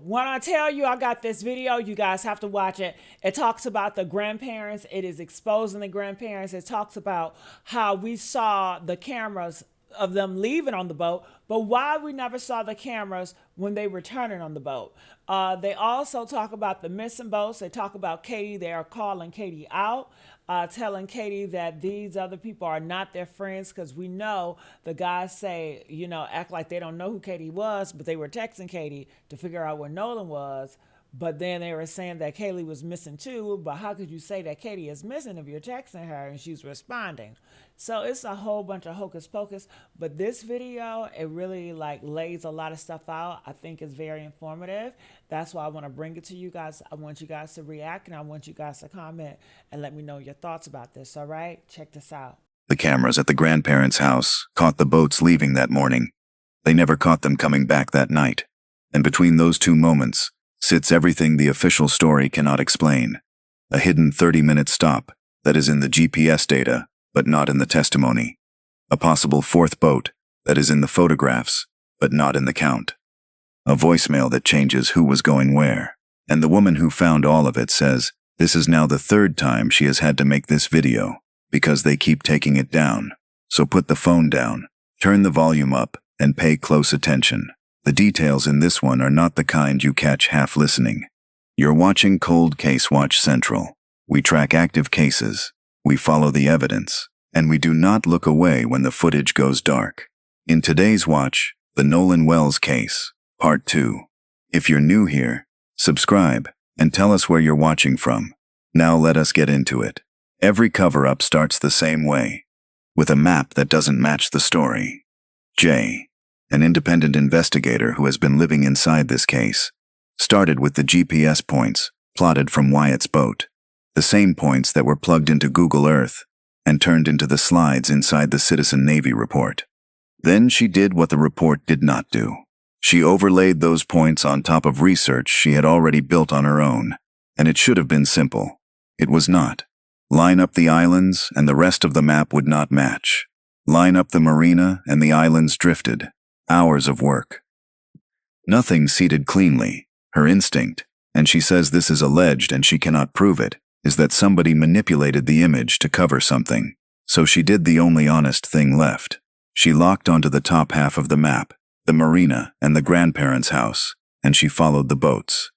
when I tell you I got this video, you guys have to watch it. It talks about the grandparents. It is exposing the grandparents. It talks about how we saw the cameras of them leaving on the boat, but why we never saw the cameras when they were returning on the boat. They also talk about the missing boats. They talk about Katie. They are calling Katie out, telling Katie that these other people are not their friends, because we know the guys say, act like they don't know who Katie was, but they were texting Katie to figure out where Nolan was. But then they were saying that Kaylee was missing too. But how could you say that Katie is missing if you're texting her and she's responding? So it's a whole bunch of hocus pocus. But this video, it really lays a lot of stuff out. I think it's very informative. That's why I want to bring it to you guys. I want you guys to react, and I want you guys to comment and let me know your thoughts about this. All right, check this out. The cameras at the grandparents' house caught the boats leaving that morning. They never caught them coming back that night. And between those two moments sits everything the official story cannot explain. A hidden 30-minute stop that is in the GPS data, but not in the testimony. A possible fourth boat that is in the photographs, but not in the count. A voicemail that changes who was going where. And the woman who found all of it says this is now the third time she has had to make this video, because they keep taking it down. So put the phone down, turn the volume up, and pay close attention. The details in this one are not the kind you catch half listening. You're watching Cold Case Watch Central. We track active cases, we follow the evidence, and we do not look away when the footage goes dark. In today's watch, the Nolan Wells case, Part 2. If you're new here, subscribe and tell us where you're watching from. Now let us get into it. Every cover-up starts the same way, with a map that doesn't match the story. Jay, an independent investigator who has been living inside this case, started with the GPS points plotted from Wyatt's boat, the same points that were plugged into Google Earth and turned into the slides inside the Citizen Navy report. Then she did what the report did not do. She overlaid those points on top of research she had already built on her own, and it should have been simple. It was not. Line up the islands and the rest of the map would not match. Line up the marina and the islands drifted. Hours of work. Nothing seated cleanly. Her instinct, and she says this is alleged and she cannot prove it, is that somebody manipulated the image to cover something. So she did the only honest thing left. She locked onto the top half of the map, the marina and the grandparents' house, and she followed the boats.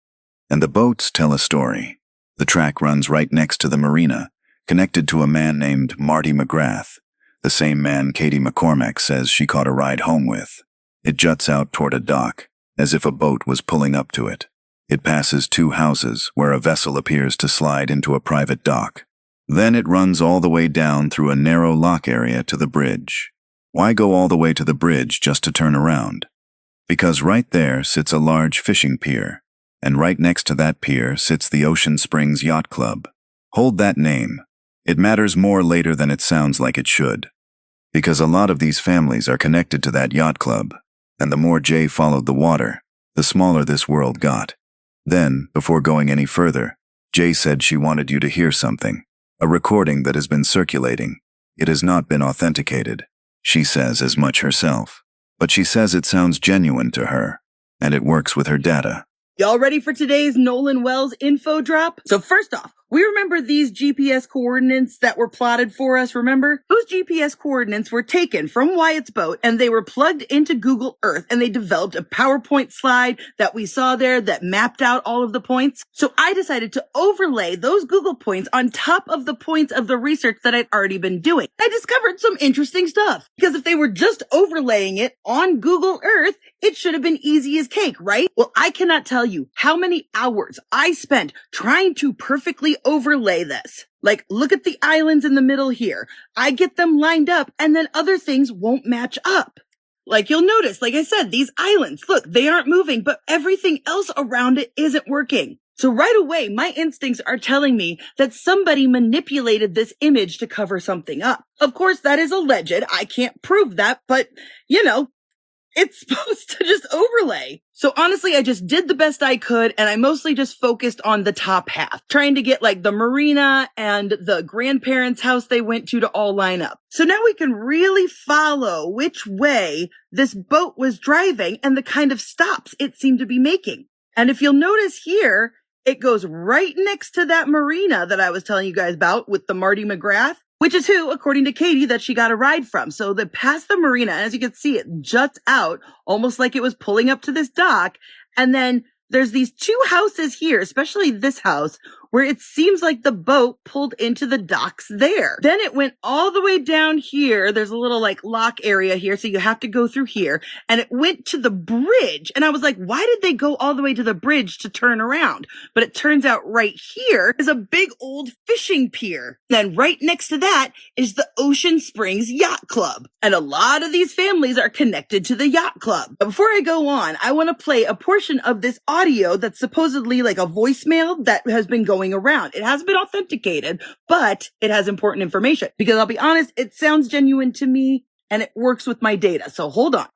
And the boats tell a story. The track runs right next to the marina, connected to a man named Marty McGrath, the same man Katie McCormack says she caught a ride home with. It juts out toward a dock, as if a boat was pulling up to it. It passes two houses where a vessel appears to slide into a private dock. Then it runs all the way down through a narrow lock area to the bridge. Why go all the way to the bridge just to turn around? Because right there sits a large fishing pier, and right next to that pier sits the Ocean Springs Yacht Club. Hold that name. It matters more later than it sounds like it should. Because a lot of these families are connected to that yacht club. And the more Jay followed the water, the smaller this world got. Then, before going any further, Jay said she wanted you to hear something, a recording that has been circulating. It has not been authenticated. She says as much herself, but she says it sounds genuine to her, and it works with her data. Y'all ready for today's Nolan Wells info drop? So first off, we remember these GPS coordinates that were plotted for us, remember? Those GPS coordinates were taken from Wyatt's boat and they were plugged into Google Earth, and they developed a PowerPoint slide that we saw there that mapped out all of the points. So I decided to overlay those Google points on top of the points of the research that I'd already been doing. I discovered some interesting stuff, because if they were just overlaying it on Google Earth, it should have been easy as cake, right? Well, I cannot tell you how many hours I spent trying to perfectly overlay this. Like, look at the islands in the middle here. I get them lined up and then other things won't match up. Like, you'll notice, like I said, these islands, look, they aren't moving, but everything else around it isn't working. So right away, my instincts are telling me that somebody manipulated this image to cover something up. Of course, that is alleged. I can't prove that, but it's supposed to just overlay. So honestly, I just did the best I could, and I mostly just focused on the top half, trying to get like the marina and the grandparents' house they went to all line up. So now we can really follow which way this boat was driving and the kind of stops it seemed to be making. And if you'll notice here, it goes right next to that marina that I was telling you guys about with the Marty McGrath, which is who, according to Katie, that she got a ride from. So they passed the marina, and as you can see, it juts out almost like it was pulling up to this dock. And then there's these two houses here, especially this house, where it seems like the boat pulled into the docks there. Then it went all the way down here. There's a little like lock area here, so you have to go through here. And it went to the bridge. And I was like, why did they go all the way to the bridge to turn around? But it turns out right here is a big old fishing pier. Then right next to that is the Ocean Springs Yacht Club. And a lot of these families are connected to the yacht club. But before I go on, I want to play a portion of this audio that's supposedly like a voicemail that has been going around. It hasn't been authenticated, but it has important information because I'll be honest, it sounds genuine to me and it works with my data. So hold on.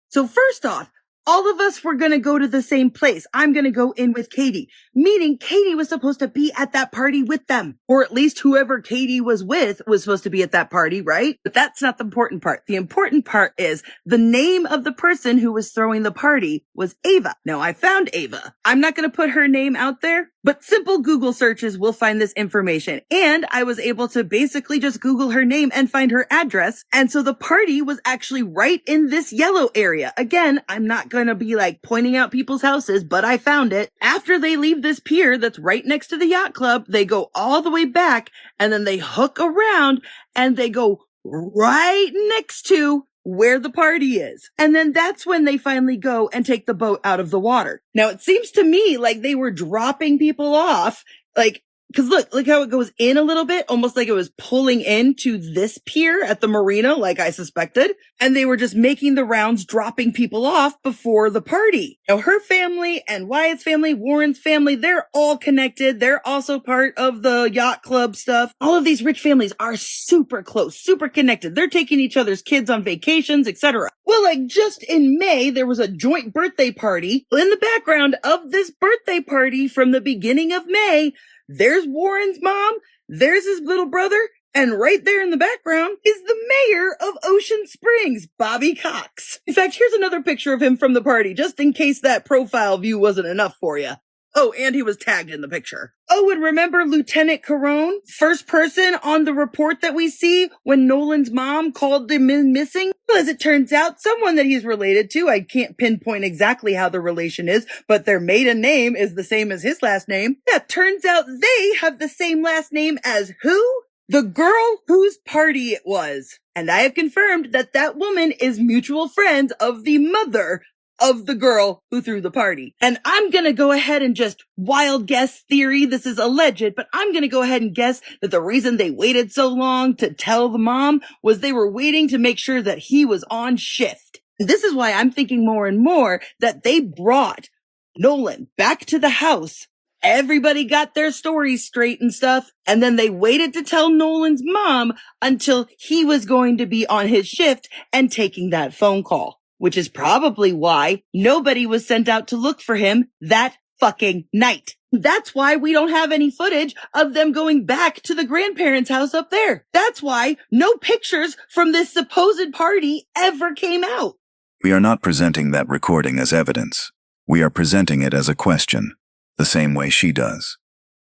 So first off, all of us were going to go to the same place. I'm going to go in with Katie, meaning Katie was supposed to be at that party with them, or at least whoever Katie was with was supposed to be at that party, right? But that's not the important part. The important part is the name of the person who was throwing the party was Ava. Now, I found Ava. I'm not going to put her name out there, but simple Google searches will find this information. And I was able to basically just Google her name and find her address. And so the party was actually right in this yellow area. Again, I'm not going to be like pointing out people's houses, but I found it. After they leave this pier that's right next to the yacht club, they go all the way back and then they hook around and they go right next to where the party is. And then that's when they finally go and take the boat out of the water. Now, it seems to me like they were dropping people off, like, because look how it goes in a little bit, almost like it was pulling into this pier at the marina, like I suspected. And they were just making the rounds, dropping people off before the party. Now, her family and Wyatt's family, Warren's family, they're all connected. They're also part of the yacht club stuff. All of these rich families are super close, super connected. They're taking each other's kids on vacations, etc. Well, like just in May, there was a joint birthday party. In the background of this birthday party from the beginning of May, there's Warren's mom, there's his little brother, and right there in the background is the mayor of Ocean Springs, Bobby Cox. In fact, here's another picture of him from the party, just in case that profile view wasn't enough for you. Oh, and he was tagged in the picture. Oh, and remember Lieutenant Carone? First person on the report that we see when Nolan's mom called him missing? Well, as it turns out, someone that he's related to, I can't pinpoint exactly how the relation is, but their maiden name is the same as his last name. Yeah, turns out they have the same last name as who? The girl whose party it was. And I have confirmed that that woman is mutual friends of the mother of the girl who threw the party. And I'm gonna go ahead and just wild guess theory. This is alleged, but I'm gonna go ahead and guess that the reason they waited so long to tell the mom was they were waiting to make sure that he was on shift. This is why I'm thinking more and more that they brought Nolan back to the house. Everybody got their stories straight and stuff. And then they waited to tell Nolan's mom until he was going to be on his shift and taking that phone call. Which is probably why nobody was sent out to look for him that fucking night. That's why we don't have any footage of them going back to the grandparents' house up there. That's why no pictures from this supposed party ever came out. We are not presenting that recording as evidence. We are presenting it as a question, the same way she does.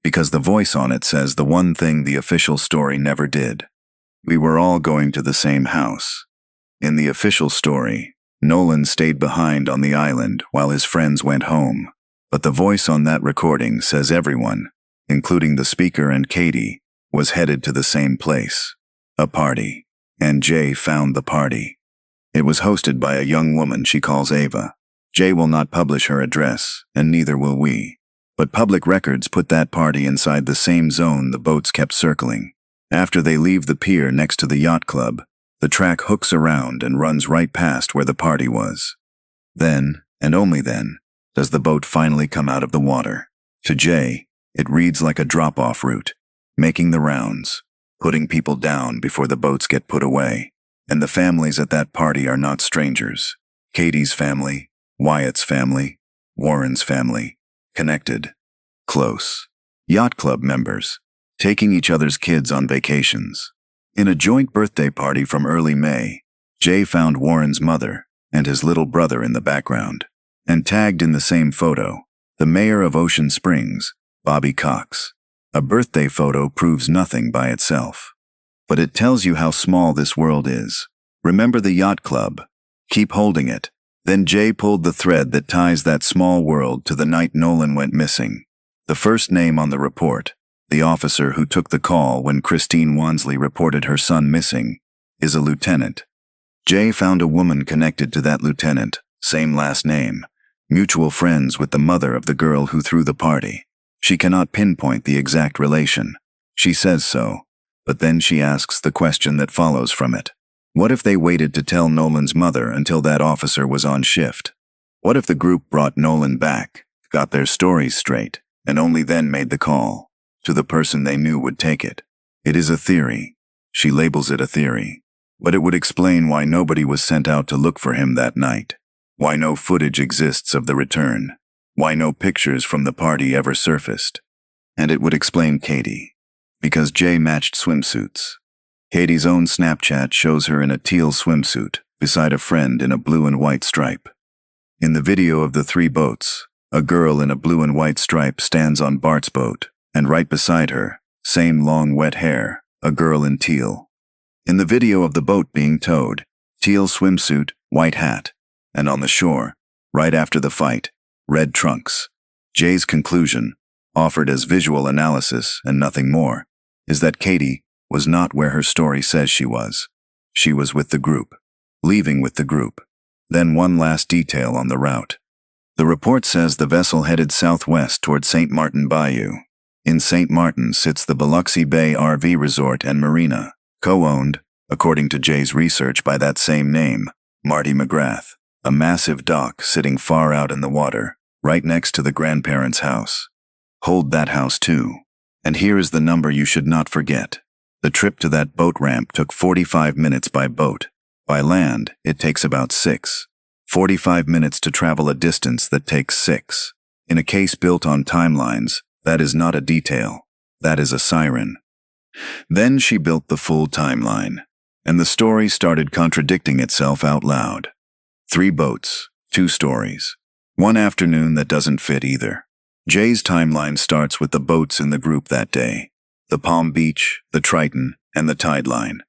Because the voice on it says the one thing the official story never did. We were all going to the same house. In the official story, Nolan stayed behind on the island while his friends went home, but the voice on that recording says everyone, including the speaker and Katie, was headed to the same place, a party, and Jay found the party. It was hosted by a young woman she calls Ava. Jay will not publish her address, and neither will we, but public records put that party inside the same zone the boats kept circling. After they leave the pier next to the yacht club, the track hooks around and runs right past where the party was. Then, and only then, does the boat finally come out of the water. To Jay, it reads like a drop-off route, making the rounds, putting people down before the boats get put away. And the families at that party are not strangers. Katie's family, Wyatt's family, Warren's family, connected, close. Yacht club members, taking each other's kids on vacations. In a joint birthday party from early May, Jay found Warren's mother and his little brother in the background. And tagged in the same photo, the mayor of Ocean Springs, Bobby Cox. A birthday photo proves nothing by itself. But it tells you how small this world is. Remember the yacht club. Keep holding it. Then Jay pulled the thread that ties that small world to the night Nolan went missing. The first name on the report, the officer who took the call when Christine Wansley reported her son missing, is a lieutenant. Jay found a woman connected to that lieutenant, same last name, mutual friends with the mother of the girl who threw the party. She cannot pinpoint the exact relation. She says so, but then she asks the question that follows from it. What if they waited to tell Nolan's mother until that officer was on shift? What if the group brought Nolan back, got their stories straight, and only then made the call to the person they knew would take it? It is a theory. She labels it a theory. But it would explain why nobody was sent out to look for him that night. Why no footage exists of the return. Why no pictures from the party ever surfaced. And it would explain Katie. Because Jay matched swimsuits. Katie's own Snapchat shows her in a teal swimsuit, beside a friend in a blue and white stripe. In the video of the 3 boats, a girl in a blue and white stripe stands on Bart's boat, and right beside her, same long wet hair, a girl in teal. In the video of the boat being towed, teal swimsuit, white hat, and on the shore, right after the fight, red trunks. Jay's conclusion, offered as visual analysis and nothing more, is that Katie was not where her story says she was. She was with the group, leaving with the group. Then one last detail on the route. The report says the vessel headed southwest toward St. Martin Bayou. In St. Martin sits the Biloxi Bay RV Resort and Marina, co-owned, according to Jay's research by that same name, Marty McGrath. A massive dock sitting far out in the water, right next to the grandparents' house. Hold that house too. And here is the number you should not forget. The trip to that boat ramp took 45 minutes by boat. By land, it takes about 6. 45 minutes to travel a distance that takes 6. In a case built on timelines, that is not a detail. That is a siren. Then she built the full timeline, and the story started contradicting itself out loud. 3 boats, 2 stories. One afternoon that doesn't fit either. Jay's timeline starts with the boats in the group that day. The Palm Beach, the Triton, and the Tideline.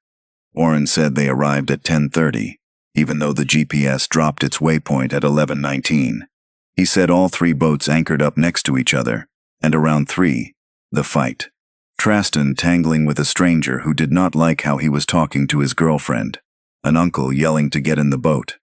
Warren said they arrived at 10:30, even though the GPS dropped its waypoint at 11:19. He said all 3 boats anchored up next to each other, and around 3, the fight. Traston tangling with a stranger who did not like how he was talking to his girlfriend. An uncle yelling to get in the boat.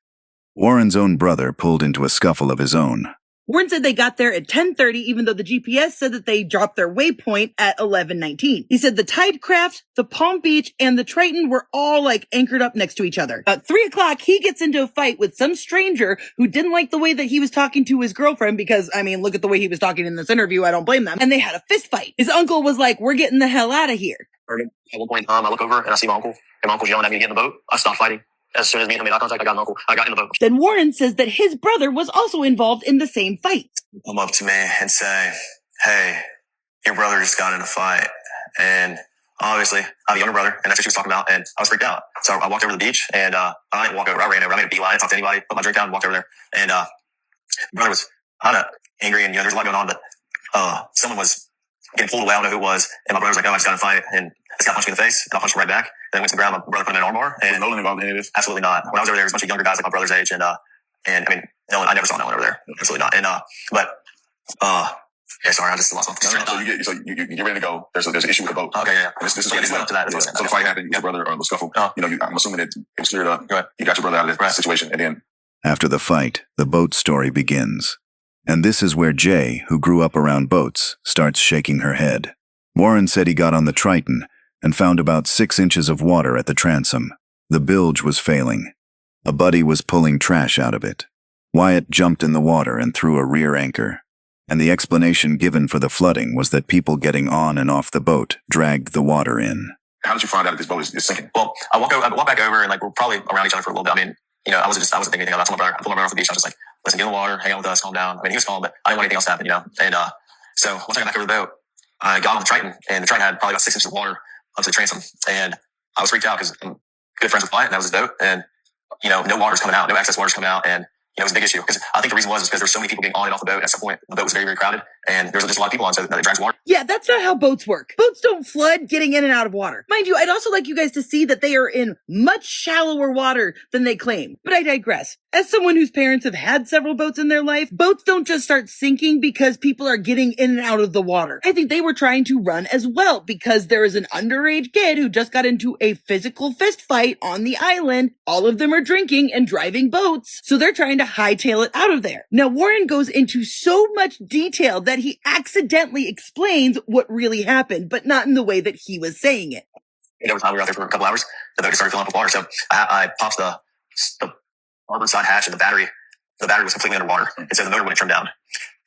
Warren's own brother pulled into a scuffle of his own. Warren said they got there at 10:30, even though the GPS said that they dropped their waypoint at 11:19. He said the Tidecraft, the Palm Beach, and the Triton were all anchored up next to each other. At 3 o'clock, he gets into a fight with some stranger who didn't like the way that he was talking to his girlfriend because, look at the way he was talking in this interview. I don't blame them. And they had a fist fight. His uncle was like, "We're getting the hell out of here." At one point in time, I look over and I see my uncle. And my uncle's yelling at me to get in the boat. I stopped fighting. As soon as me and him made eye contact, I got an uncle. I got in the boat. Then Warren says that his brother was also involved in the same fight. Come up to me and say, "Hey, your brother just got in a fight." And obviously, I have a younger brother, and that's what she was talking about. And I was freaked out. So I walked over to the beach, and I didn't walk over. I ran over. I made a beeline. I talked to anybody, put my drink down, and walked over there. And my brother was kind of angry, and there's a lot going on. But someone was getting pulled away. I don't know who it was. And my brother was like, "Oh, I just got in a fight." And this guy punched me in the face, and I punched him right back. Then I went to the ground. My brother put him in an armbar. And Nolan involved in any of this? Absolutely not. When I was over there, there was a bunch of younger guys like my brother's age, and Nolan, I never saw Nolan over there. Absolutely not. And yeah, sorry, I just lost something. So you get ready to go. There's an issue with the boat. Okay, yeah. This is This led up to that. So the fight happened. Your brother the scuffle. I'm assuming that it was cleared up. Right. You got your brother out of this situation, and then After the fight, the boat story begins. And this is where Jay, who grew up around boats, starts shaking her head. Warren said he got on the Triton and found about 6 inches of water at the transom. The bilge was failing. A buddy was pulling trash out of it. Wyatt jumped in the water and threw a rear anchor, and the explanation given for the flooding was that people getting on and off the boat dragged the water in. How did you find out that this boat is sinking? Well, I walk back over, and like we're probably around each other for a little bit. I mean, I wasn't thinking anything about it. I told my brother off the beach. I was just like, listen, get in the water, hang out with us, calm down. I mean, he was calm, but I didn't want anything else to happen, And so once I got back over the boat, I got on the Triton, and the Triton had probably about 6 inches of water up to the transom, and I was freaked out because I'm good friends with Wyatt, and that was his boat, and no water's coming out, no excess water's coming out, and it was a big issue because I think the reason was because there's so many people getting on and off the boat. At some point, the boat was very, very crowded, and there's just a lot of people on, so it drags water. Yeah, that's not how boats work. Boats don't flood getting in and out of water. Mind you, I'd also like you guys to see that they are in much shallower water than they claim. But I digress. As someone whose parents have had several boats in their life, boats don't just start sinking because people are getting in and out of the water. I think they were trying to run as well because there is an underage kid who just got into a physical fist fight on the island. All of them are drinking and driving boats, so they're trying to hightail it out of there. Now, Warren goes into so much detail that he accidentally explains what really happened, but not in the way that he was saying it. Over time, we were out there for a couple hours. The boat just started filling up with water, so I popped the starboard side hatch, and the battery was completely underwater, and so the motor wouldn't trim down.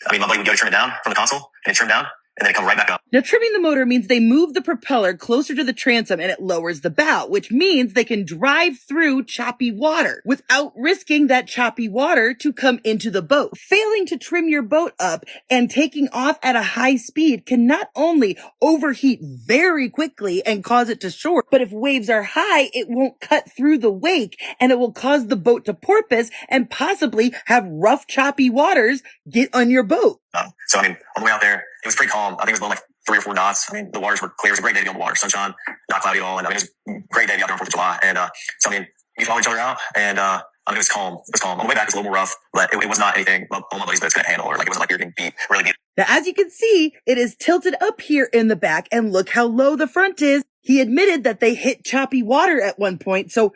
I mean, my buddy would go to trim it down from the console, and it trimmed down, and then it come right back up. Now, trimming the motor means they move the propeller closer to the transom and it lowers the bow, which means they can drive through choppy water without risking that choppy water to come into the boat. Failing to trim your boat up and taking off at a high speed can not only overheat very quickly and cause it to shore, but if waves are high, it won't cut through the wake and it will cause the boat to porpoise and possibly have rough, choppy waters get on your boat. So, I mean, on the way out there, it was pretty calm. I think it was blowing like 3 or 4 knots. I mean, the waters were clear. It was a great day to be on the water. Sunshine, not cloudy at all. And I mean, it was a great day to be out there on 4th of July. And so, I mean, we followed each other out, and I mean, it was calm. It was calm. On the way back, it was a little more rough, but it was not anything all my buddies' boats couldn't handle, or like it wasn't like you were getting beat, really beat. Now, as you can see, it is tilted up here in the back, and look how low the front is. He admitted that they hit choppy water at one point, so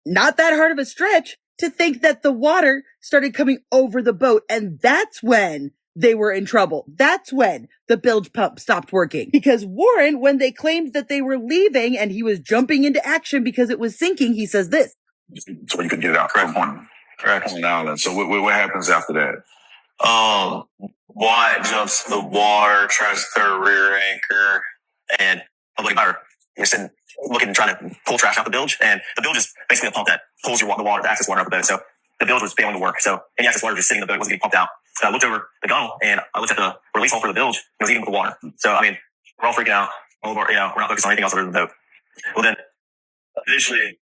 not that hard of a stretch to think that the water started coming over the boat, and that's when they were in trouble. That's when the bilge pump stopped working. Because Warren, when they claimed that they were leaving and he was jumping into action because it was sinking, he says this. So you could get it out. Correct. On the island. So what happens after that? Wyatt jumps in the water, tries to throw a rear anchor, and I'm like, you're sitting looking, trying to pull trash out the bilge, and the bilge is basically a pump that pulls the water, the access water out the boat. So the bilge was failing to work. So any access water just sitting in the boat wasn't getting pumped out. So I looked over the gunnel and I looked at the release hole for the bilge, and it was eating with the water. So, I mean, we're all freaking out. We're not focused on anything else other than the boat. Well, then, eventually,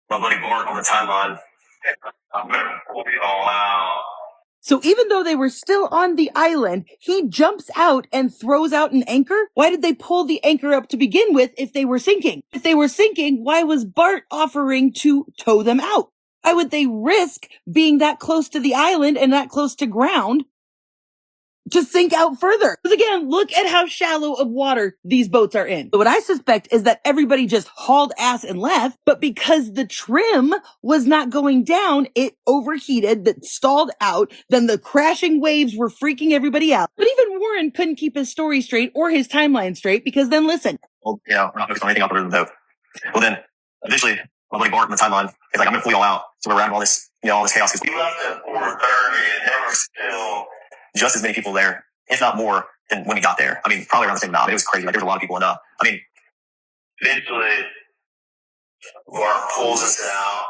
my buddy Bart on the timeline, I'm going to pull it all out. So even though they were still on the island, he jumps out and throws out an anchor? Why did they pull the anchor up to begin with if they were sinking? If they were sinking, why was Bart offering to tow them out? Why would they risk being that close to the island and that close to ground to sink out further? Because again, look at how shallow of water these boats are in. So what I suspect is that everybody just hauled ass and left, but because the trim was not going down, it overheated, that stalled out, then the crashing waves were freaking everybody out. But even Warren couldn't keep his story straight or his timeline straight because then listen. Well, we're not focused on anything other than the boat. Well, then, eventually, my buddy Bart on the timeline is like, I'm going to pull you all out. So we're around all this, all this chaos. We left at 4:30 and there were still just as many people there, if not more, than when we got there. I mean, probably around the same amount. It was crazy. Like, there was a lot of people. And, I mean, eventually, Bart pulls us out.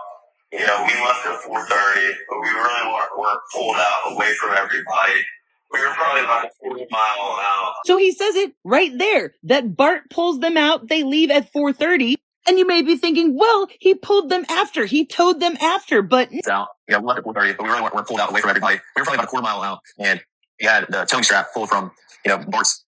We left at 4:30, but we really weren't pulled out away from everybody. We were probably about a 40-mile out. So he says it right there, that Bart pulls them out. They leave at 4:30. And you may be thinking, well, he pulled them after. He towed them after, but... It's out. We left at 4:30, but we really weren't pulled out away from everybody. We were probably about a 1/4 mile out, and he had the towing strap pulled from, Bart's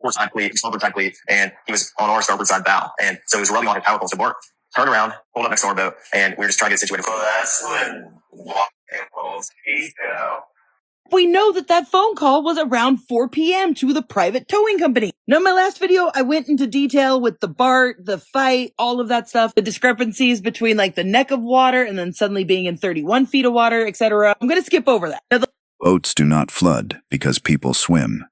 port side cleat, starboard side cleat, and he was on our starboard side bow. And so he was rubbing on his power pole. So Bart turned around, pulled up next to our boat, and we were just trying to get situated. So that's when Wyatt pulls heat out. We know that phone call was around 4 p.m. to the private towing company. Now, in my last video, I went into detail with the Bart, the fight, all of that stuff, the discrepancies between like the neck of water and then suddenly being in 31 feet of water, etc. I'm going to skip over that. Now, Boats do not flood because people swim.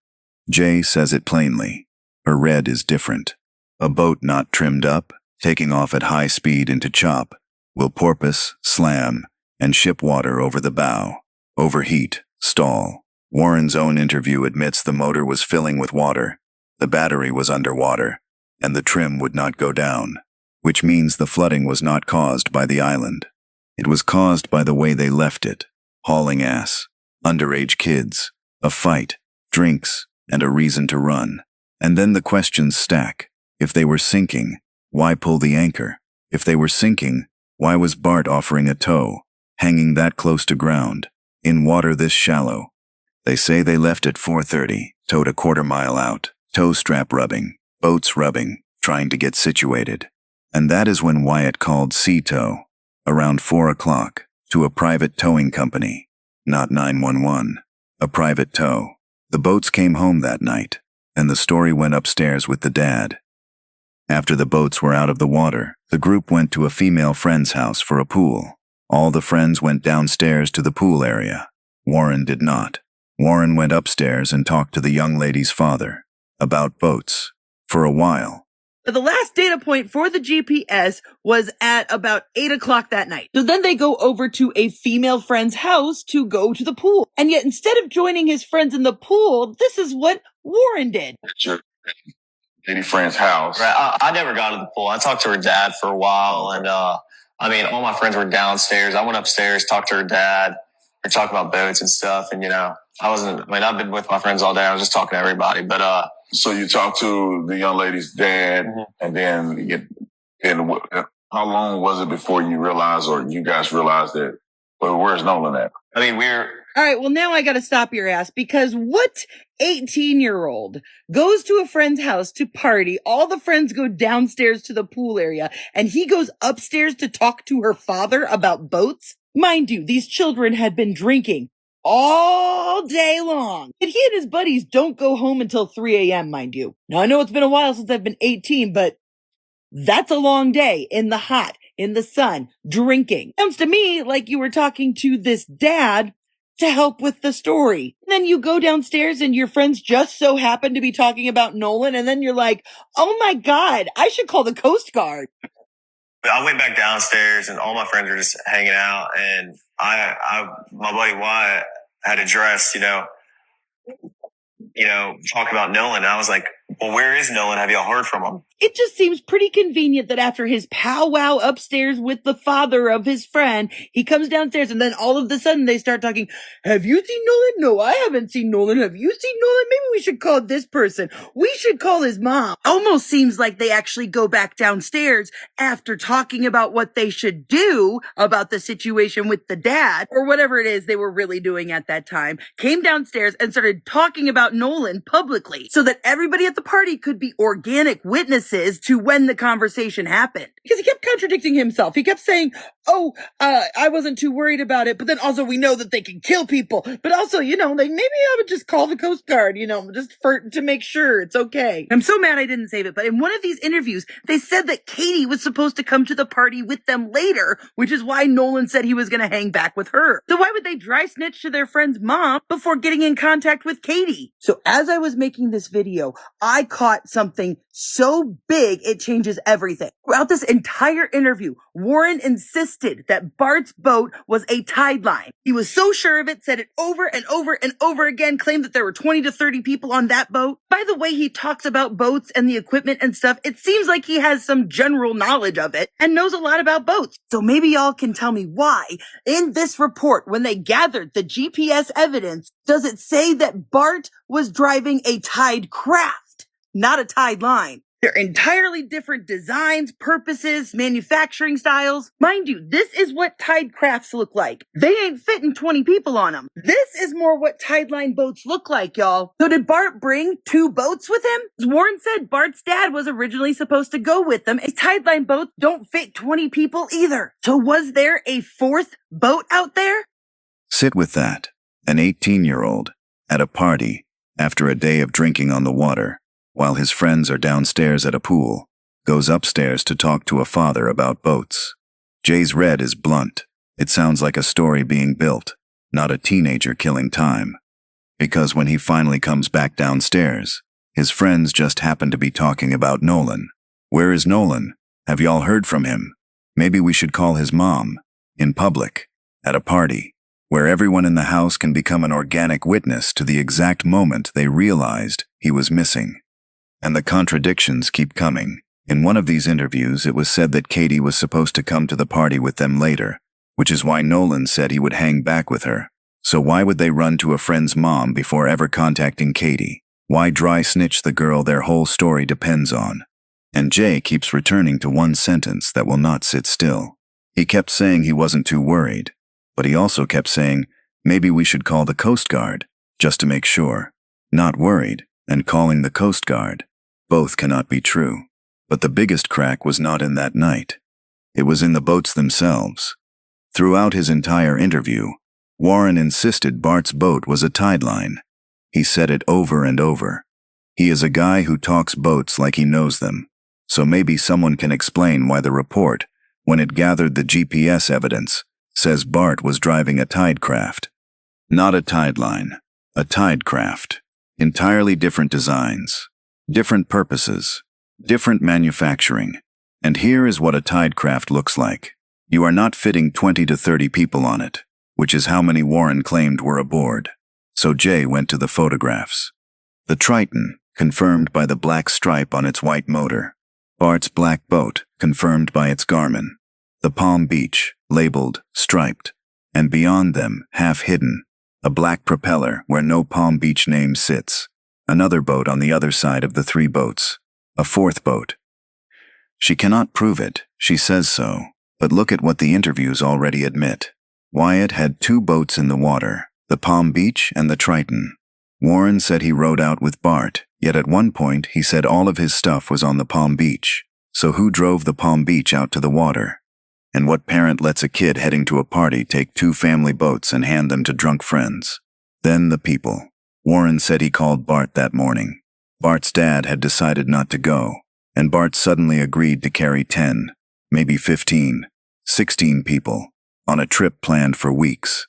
Jay says it plainly. Her red is different. A boat not trimmed up, taking off at high speed into chop, will porpoise, slam, and ship water over the bow. Overheat, stall. Warren's own interview admits the motor was filling with water, the battery was underwater, and the trim would not go down, which means the flooding was not caused by the island. It was caused by the way they left it, hauling ass, underage kids, a fight, drinks, and a reason to run. And then the questions stack. If they were sinking, why pull the anchor? If they were sinking, why was Bart offering a tow, hanging that close to ground, in water this shallow? They say they left at 4:30, towed a quarter-mile out, tow strap rubbing, boats rubbing, trying to get situated. And that is when Wyatt called Sea Tow, around 4 o'clock, to a private towing company, not 911, a private tow. The boats came home that night, and the story went upstairs with the dad. After the boats were out of the water, the group went to a female friend's house for a pool. All the friends went downstairs to the pool area. Warren did not. Warren went upstairs and talked to the young lady's father about boats for a while. The last data point for the GPS was at about 8 o'clock that night. So then they go over to a female friend's house to go to the pool. And yet instead of joining his friends in the pool, this is what Warren did. At your lady friend's house. Right. I never got to the pool. I talked to her dad for a while, and all my friends were downstairs. I went upstairs, talked to her dad. We talked about boats and stuff, and I've been with my friends all day. I was just talking to everybody, but So you talked to the young lady's dad, and then how long was it before you realized, or you guys realized that, well, where's Nolan at? All right, well, now I got to stop your ass, because what 18-year-old goes to a friend's house to party? All the friends go downstairs to the pool area, and he goes upstairs to talk to her father about boats? Mind you, these children had been drinking all day long. And he and his buddies don't go home until 3 a.m., mind you. Now, I know it's been a while since I've been 18, but that's a long day in the hot, in the sun, drinking. Sounds to me like you were talking to this dad to help with the story. And then you go downstairs and your friends just so happen to be talking about Nolan, and then you're like, oh my God, I should call the Coast Guard. I went back downstairs and all my friends were just hanging out, and my buddy Wyatt had addressed, talk about Nolan. And I was like, well, where is Nolan? Have y'all heard from him? It just seems pretty convenient that after his powwow upstairs with the father of his friend, he comes downstairs and then all of a sudden they start talking, have you seen Nolan? No, I haven't seen Nolan. Have you seen Nolan? Maybe we should call this person. We should call his mom. Almost seems like they actually go back downstairs after talking about what they should do about the situation with the dad, or whatever it is they were really doing at that time, came downstairs and started talking about Nolan publicly so that everybody at the party could be organic witnesses to when the conversation happened. Because he kept contradicting himself. He kept saying, I wasn't too worried about it, but then also we know that they can kill people. But also, maybe I would just call the Coast Guard, just to make sure it's okay. I'm so mad I didn't save it, but in one of these interviews, they said that Katie was supposed to come to the party with them later, which is why Nolan said he was going to hang back with her. So why would they dry snitch to their friend's mom before getting in contact with Katie? So as I was making this video, I caught something so big it changes everything. Throughout this entire interview, Warren insisted that Bart's boat was a tide line. He was so sure of it, said it over and over and over again, claimed that there were 20 to 30 people on that boat. By the way he talks about boats and the equipment and stuff, it seems like he has some general knowledge of it and knows a lot about boats. So maybe y'all can tell me why, in this report, when they gathered the GPS evidence, does it say that Bart was driving a tide craft, not a tide line? They're entirely different designs, purposes, manufacturing styles. Mind you, this is what tide crafts look like. They ain't fitting 20 people on them. This is more what tide line boats look like, y'all. So did Bart bring 2 boats with him? As Warren said, Bart's dad was originally supposed to go with them. Tide line boats don't fit 20 people either. So was there a 4th boat out there? Sit with that. An 18-year-old at a party after a day of drinking on the water, while his friends are downstairs at a pool, goes upstairs to talk to a father about boats. Jay's red is blunt. It sounds like a story being built, not a teenager killing time. Because when he finally comes back downstairs, his friends just happen to be talking about Nolan. Where is Nolan? Have y'all heard from him? Maybe we should call his mom. In public. at a party, where everyone in the house can become an organic witness to the exact moment they realized he was missing. And the contradictions keep coming. In one of these interviews, it was said that Katie was supposed to come to the party with them later, which is why Nolan said he would hang back with her. So why would they run to a friend's mom before ever contacting Katie? Why dry snitch the girl their whole story depends on? And Jay keeps returning to one sentence that will not sit still. He kept saying he wasn't too worried, but he also kept saying, maybe we should call the Coast Guard, just to make sure. Not worried, and calling the Coast Guard. Both cannot be true. But the biggest crack was not in that night. It was in the boats themselves. Throughout his entire interview, Warren insisted Bart's boat was a tide line. He said it over and over. He is a guy who talks boats like he knows them, so maybe someone can explain why the report, when it gathered the GPS evidence, says Bart was driving a tide craft. Not a tide line, a tide craft. Entirely different designs, different purposes, different manufacturing. And here is what a tide craft looks like. You are not fitting 20 to 30 people on it, which is how many Warren claimed were aboard. So Jay went to the photographs. The Triton, confirmed by the black stripe on its white motor. Bart's black boat, confirmed by its Garmin. The Palm Beach, labeled, striped. And beyond them, half hidden, a black propeller where no Palm Beach name sits. Another boat on the other side of the three boats. A fourth boat. She cannot prove it, she says so, but look at what the interviews already admit. Wyatt had two boats in the water, the Palm Beach and the Triton. Warren said he rode out with Bart, yet at one point he said all of his stuff was on the Palm Beach. So who drove the Palm Beach out to the water? And what parent lets a kid heading to a party take two family boats and hand them to drunk friends? Then the people. Warren said he called Bart that morning. Bart's dad had decided not to go, and Bart suddenly agreed to carry 10, maybe 15, 16 people, on a trip planned for weeks.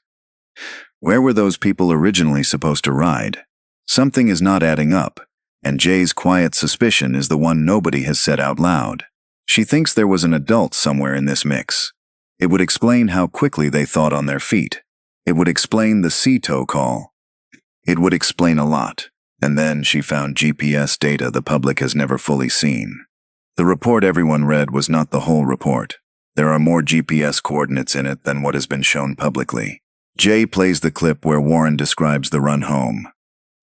Where were those people originally supposed to ride? Something is not adding up, and Jay's quiet suspicion is the one nobody has said out loud. She thinks there was an adult somewhere in this mix. It would explain how quickly they thought on their feet. It would explain the sea tow call. It would explain a lot. And then she found GPS data the public has never fully seen. The report everyone read was not the whole report. There are more GPS coordinates in it than what has been shown publicly. Jay plays the clip where Warren describes the run home.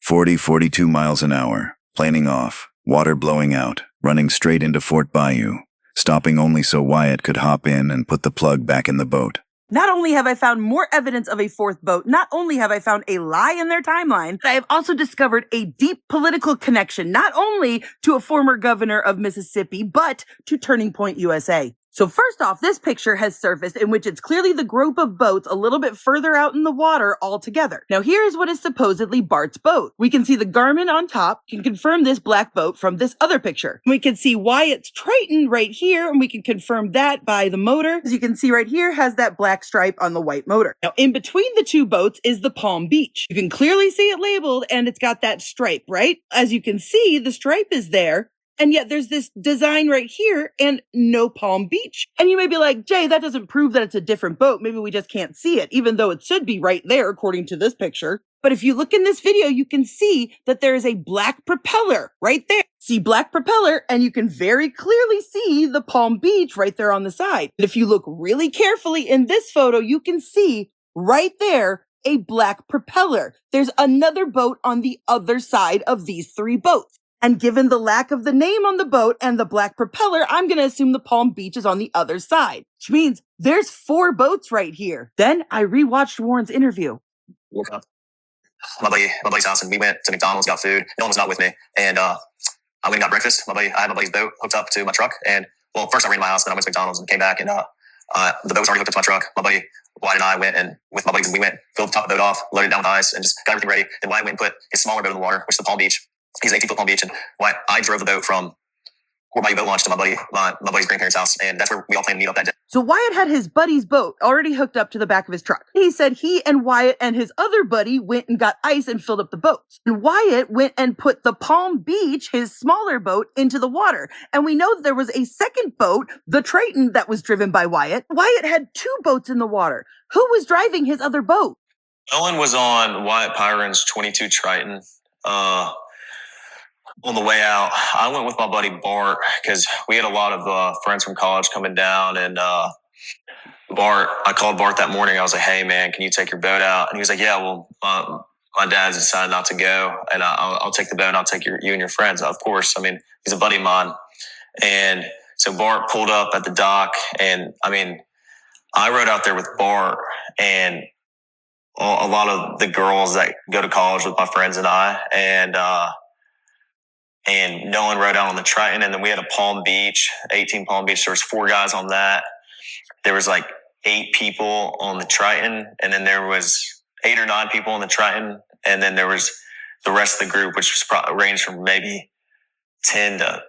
42 miles an hour, planing off, water blowing out, running straight into Fort Bayou, stopping only so Wyatt could hop in and put the plug back in the boat. Not only have I found more evidence of a fourth boat, not only have I found a lie in their timeline, but I have also discovered a deep political connection, not only to a former governor of Mississippi, but to Turning Point USA. So first off, this picture has surfaced in which it's clearly the group of boats a little bit further out in the water altogether. Now here is what is supposedly Bart's boat. We can see the Garmin on top, can confirm this black boat from this other picture. We can see Wyatt's Triton right here, and we can confirm that by the motor. As you can see right here, has that black stripe on the white motor. Now in between the two boats is the Palm Beach. You can clearly see it labeled, and it's got that stripe, right? As you can see, the stripe is there. And yet there's this design right here and no Palm Beach. And you may be like, Jay, that doesn't prove that it's a different boat. Maybe we just can't see it, even though it should be right there, according to this picture. But if you look in this video, you can see that there is a black propeller right there. See black propeller, and you can very clearly see the Palm Beach right there on the side. And if you look really carefully in this photo, you can see right there a black propeller. There's another boat on the other side of these three boats. And given the lack of the name on the boat and the black propeller, I'm going to assume the Palm Beach is on the other side, which means there's 4 boats right here. Then I rewatched Warren's interview. Woke up my buddy's house, and we went to McDonald's, got food. Nolan was not with me. And I went and got breakfast. I had my buddy's boat hooked up to my truck. And well, first I ran to my house, then I went to McDonald's and came back, and the boat was already hooked up to my truck. My buddy Wyatt and I went, and with my buddies, we went, filled the top of the boat off, loaded it down with ice, and just got everything ready. Then Wyatt went and put his smaller boat in the water, which is the Palm Beach. He's an 18-foot Palm Beach, and I drove the boat from Fort Bayou boat launch to my buddy's grandparents' house, and that's where we all planned to meet up that day. So Wyatt had his buddy's boat already hooked up to the back of his truck. He said he and Wyatt and his other buddy went and got ice and filled up the boats. And Wyatt went and put the Palm Beach, his smaller boat, into the water. And we know that there was a second boat, the Triton, that was driven by Wyatt. Wyatt had 2 boats in the water. Who was driving his other boat? Nolan was on Wyatt Pyron's 22 Triton. On the way out, I went with my buddy Bart because we had a lot of friends from college coming down, and I called Bart that morning. I was like, "Hey man, can you take your boat out?" And he was like, "Yeah, well, my dad's decided not to go, and I'll take the boat and I'll take you and your friends." Of course, I mean, he's a buddy of mine. And so Bart pulled up at the dock, and I mean, I rode out there with Bart and a lot of the girls that go to college with my friends and I, and Nolan rode out on the Triton, and then we had a Palm Beach, 18 Palm Beach. There was 4 guys on that. There was like 8 people on the Triton, and then there was 8 or 9 people on the Triton, and then there was the rest of the group, which was ranged from maybe 10 to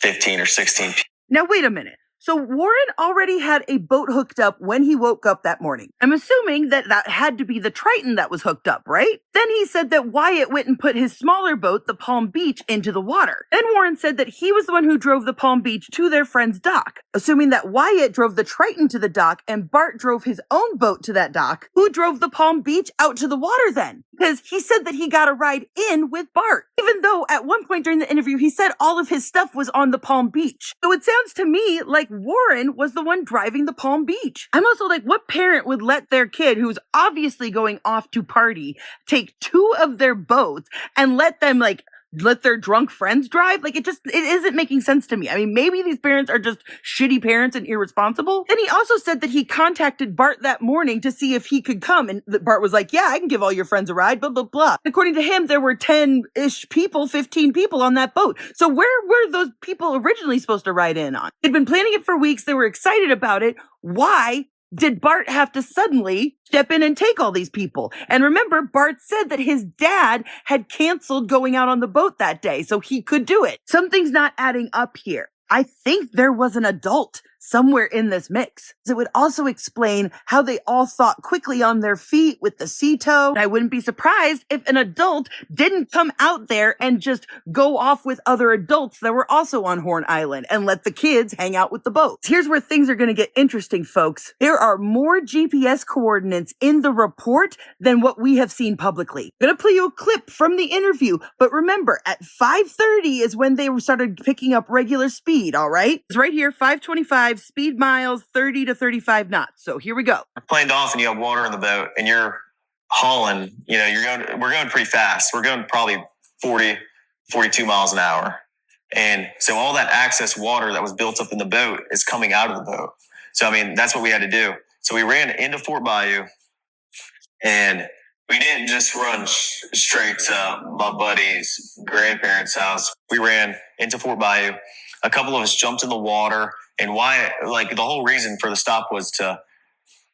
15 or 16 people. Now, wait a minute. So Warren already had a boat hooked up when he woke up that morning. I'm assuming that that had to be the Triton that was hooked up, right? Then he said that Wyatt went and put his smaller boat, the Palm Beach, into the water. Then Warren said that he was the one who drove the Palm Beach to their friend's dock. Assuming that Wyatt drove the Triton to the dock and Bart drove his own boat to that dock, who drove the Palm Beach out to the water then? Because he said that he got a ride in with Bart, even though at one point during the interview, he said all of his stuff was on the Palm Beach. So it sounds to me like Warren was the one driving the Palm Beach. I'm also like, what parent would let their kid, who's obviously going off to party, take 2 of their boats and let their drunk friends drive? Like, it isn't making sense to me. I mean, maybe these parents are just shitty parents and irresponsible. Then he also said that he contacted Bart that morning to see if he could come. And Bart was like, yeah, I can give all your friends a ride, blah, blah, blah. According to him, there were 10-ish people, 15 people on that boat. So where were those people originally supposed to ride in on? They'd been planning it for weeks. They were excited about it. Why did Bart have to suddenly step in and take all these people? And remember, Bart said that his dad had canceled going out on the boat that day, so he could do it. Something's not adding up here. I think there was an adult somewhere in this mix. It would also explain how they all thought quickly on their feet with the sea tow. And I wouldn't be surprised if an adult didn't come out there and just go off with other adults that were also on Horn Island and let the kids hang out with the boats. Here's where things are going to get interesting, folks. There are more GPS coordinates in the report than what we have seen publicly. I'm going to play you a clip from the interview, but remember, at 5:30 is when they started picking up regular speed, all right? It's right here, 5:25. Speed miles, 30 to 35 knots. So here we go. Planed off and you have water in the boat and you're hauling, we're going pretty fast. We're going probably 40, 42 miles an hour. And so all that excess water that was built up in the boat is coming out of the boat. So, I mean, that's what we had to do. So we ran into Fort Bayou, and we didn't just run straight to my buddy's grandparents' house. We ran into Fort Bayou. A couple of us jumped in the water, and Wyatt, the whole reason for the stop was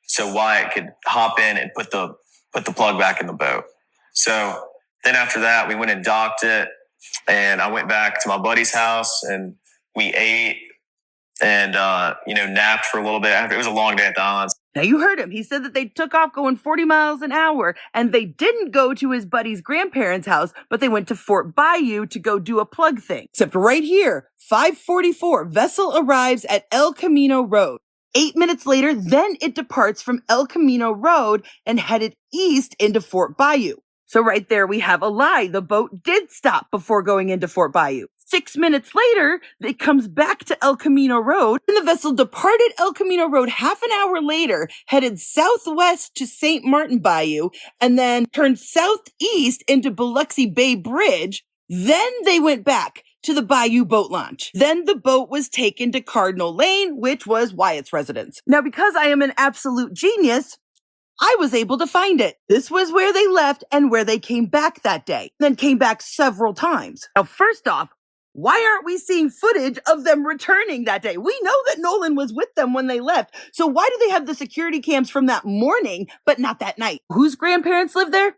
so Wyatt could hop in and put the plug back in the boat. So then after that, we went and docked it, and I went back to my buddy's house, and we ate and napped for a little bit. It was a long day at the islands. Now, you heard him. He said that they took off going 40 miles an hour, and they didn't go to his buddy's grandparents' house, but they went to Fort Bayou to go do a plug thing. Except right here, 5:44, vessel arrives at El Camino Road. 8 minutes later, then it departs from El Camino Road and headed east into Fort Bayou. So right there, we have a lie. The boat did stop before going into Fort Bayou. 6 minutes later, it comes back to El Camino Road, and the vessel departed El Camino Road half an hour later, headed southwest to St. Martin Bayou, and then turned southeast into Biloxi Bay Bridge. Then they went back to the Bayou boat launch. Then the boat was taken to Cardinal Lane, which was Wyatt's residence. Now, because I am an absolute genius, I was able to find it. This was where they left and where they came back that day, then came back several times. Now, first off, why aren't we seeing footage of them returning that day? We know that Nolan was with them when they left. So why do they have the security cams from that morning, but not that night? Whose grandparents lived there?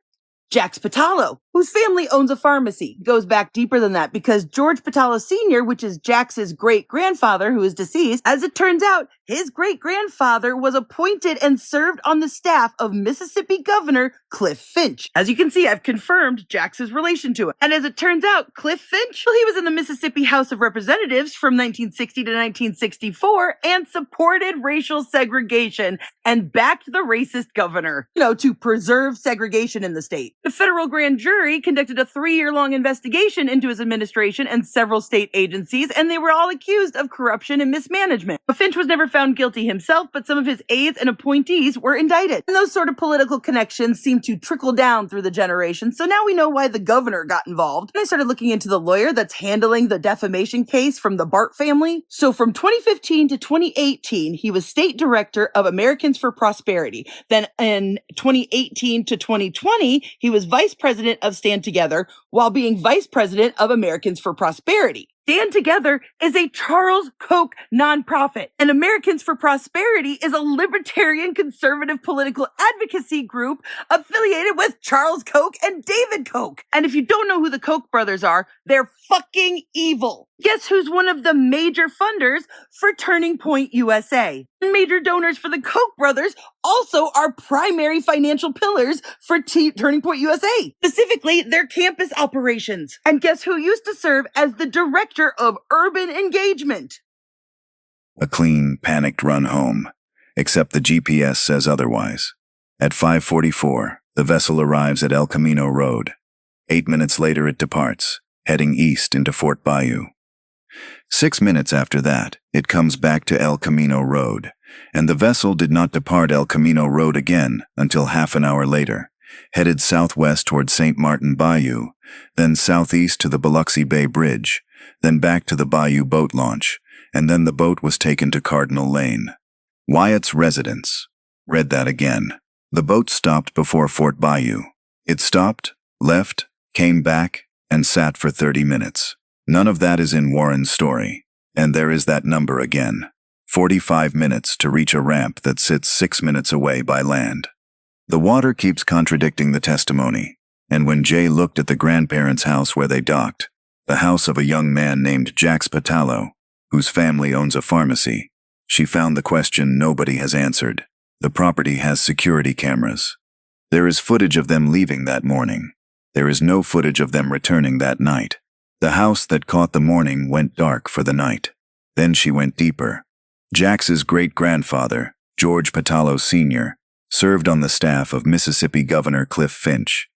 Jack Spatalo. whose family owns a pharmacy. Goes back deeper than that because George Patalo Sr., which is Jax's great-grandfather who is deceased, as it turns out, his great-grandfather was appointed and served on the staff of Mississippi Governor Cliff Finch. As you can see, I've confirmed Jax's relation to him. And as it turns out, Cliff Finch, well, he was in the Mississippi House of Representatives from 1960 to 1964 and supported racial segregation and backed the racist governor, to preserve segregation in the state. The federal grand jury conducted a 3-year-long investigation into his administration and several state agencies, and they were all accused of corruption and mismanagement. But Finch was never found guilty himself, but some of his aides and appointees were indicted. And those sort of political connections seem to trickle down through the generations, so now we know why the governor got involved. And I started looking into the lawyer that's handling the defamation case from the Bart family. So from 2015 to 2018, he was state director of Americans for Prosperity. Then in 2018 to 2020, he was vice president of Stand Together while being vice president of Americans for Prosperity. Stand Together is a Charles Koch nonprofit, and Americans for Prosperity is a libertarian conservative political advocacy group affiliated with Charles Koch and David Koch. And if you don't know who the Koch brothers are, they're fucking evil. Guess who's one of the major funders for Turning Point USA? Major donors for the Koch brothers also are primary financial pillars for Turning Point USA, specifically their campus operations. And guess who used to serve as the director of urban engagement? A clean, panicked run home, except the GPS says otherwise. At 5:44, the vessel arrives at El Camino Road. 8 minutes later it departs, heading east into Fort Bayou. 6 minutes after that, it comes back to El Camino Road, and the vessel did not depart El Camino Road again until half an hour later, headed southwest toward St. Martin Bayou, then southeast to the Biloxi Bay Bridge, then back to the Bayou boat launch, and then the boat was taken to Cardinal Lane. Wyatt's residence. Read that again. The boat stopped before Fort Bayou. It stopped, left, came back, and sat for 30 minutes. None of that is in Warren's story. And there is that number again. 45 minutes to reach a ramp that sits 6 minutes away by land. The water keeps contradicting the testimony, and when Jay looked at the grandparents' house where they docked, the house of a young man named Jax Patalo, whose family owns a pharmacy, she found the question nobody has answered. The property has security cameras. There is footage of them leaving that morning. There is no footage of them returning that night. The house that caught the morning went dark for the night. Then she went deeper. Jax's great-grandfather, George Patalo Sr., served on the staff of Mississippi Governor Cliff Finch.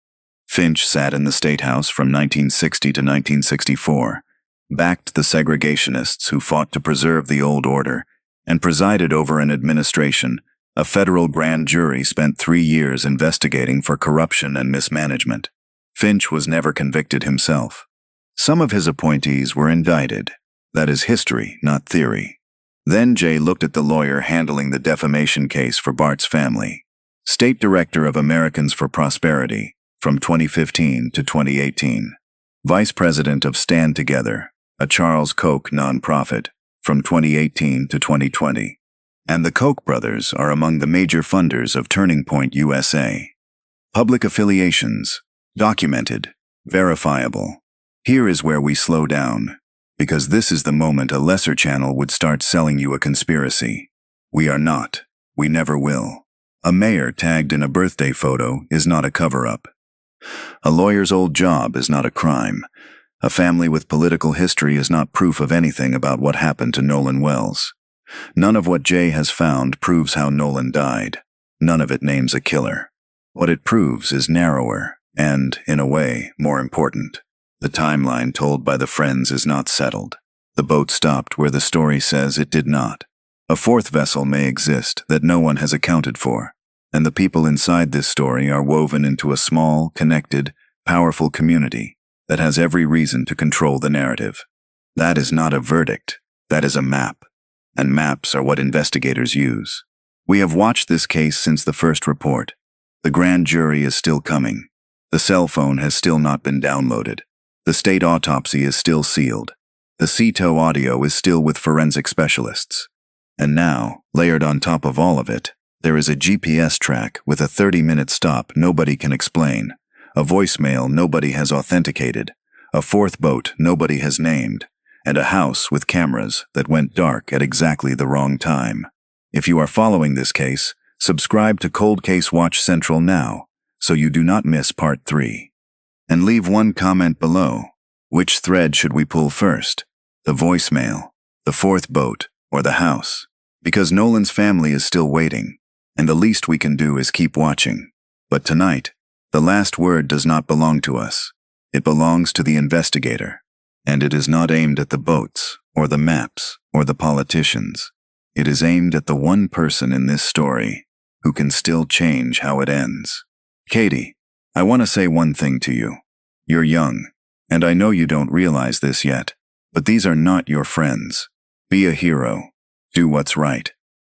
Finch sat in the State House from 1960 to 1964, backed the segregationists who fought to preserve the old order, and presided over an administration. A federal grand jury spent 3 years investigating for corruption and mismanagement. Finch was never convicted himself. Some of his appointees were indicted. That is history, not theory. Then Jay looked at the lawyer handling the defamation case for Bart's family. State Director of Americans for Prosperity from 2015 to 2018. Vice President of Stand Together, a Charles Koch nonprofit, from 2018 to 2020. And the Koch brothers are among the major funders of Turning Point USA. Public affiliations, documented, verifiable. Here is where we slow down, because this is the moment a lesser channel would start selling you a conspiracy. We are not. We never will. A mayor tagged in a birthday photo is not a cover-up. A lawyer's old job is not a crime. A family with political history is not proof of anything about what happened to Nolan Wells. None of what Jay has found proves how Nolan died. None of it names a killer. What it proves is narrower and, in a way, more important. The timeline told by the friends is not settled. The boat stopped where the story says it did not. A fourth vessel may exist that no one has accounted for, and the people inside this story are woven into a small, connected, powerful community that has every reason to control the narrative. That is not a verdict. That is a map. And maps are what investigators use. We have watched this case since the first report. The grand jury is still coming. The cell phone has still not been downloaded. The state autopsy is still sealed. The CTO audio is still with forensic specialists. And now, layered on top of all of it, there is a GPS track with a 30-minute stop nobody can explain, a voicemail nobody has authenticated, a fourth boat nobody has named, and a house with cameras that went dark at exactly the wrong time. If you are following this case, subscribe to Cold Case Watch Central now, so you do not miss Part 3. And leave one comment below. Which thread should we pull first? The voicemail, the fourth boat, or the house? Because Nolan's family is still waiting, and the least we can do is keep watching. But tonight, the last word does not belong to us. It belongs to the investigator. And it is not aimed at the boats, or the maps, or the politicians. It is aimed at the one person in this story who can still change how it ends. Katie, I want to say one thing to you. You're young, and I know you don't realize this yet, but these are not your friends. Be a hero. Do what's right.